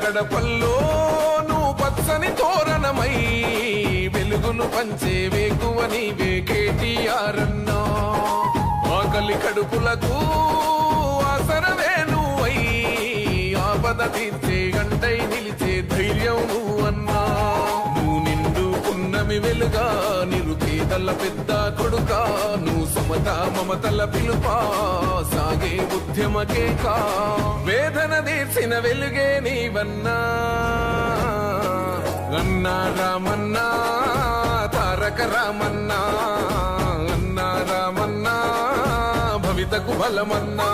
గడపల్లో నువ్వు పచ్చని తోరణమై వెలుగును పంచే వేకువ నీవే కేటీఆర్ అన్నా. ఆకలి కడుపులకు ఆసరవే నువ్వై ఆపద తీర్చే గంటై నిలిచే ధైర్యం నువ్వన్నా. నువ్వు నిండు పున్నమి వెలుగా నిరుపేదల పెద్ద కొడుకా. నువ్వు సమత మమతల పిలుపా సాగే ఉద్యమకే కా. వేదన తీర్చిన వెలుగే నీవన్నా. అన్నా రామన్నా తారక రామన్నా. అన్నా రామన్నా భవితకు బలమన్నా.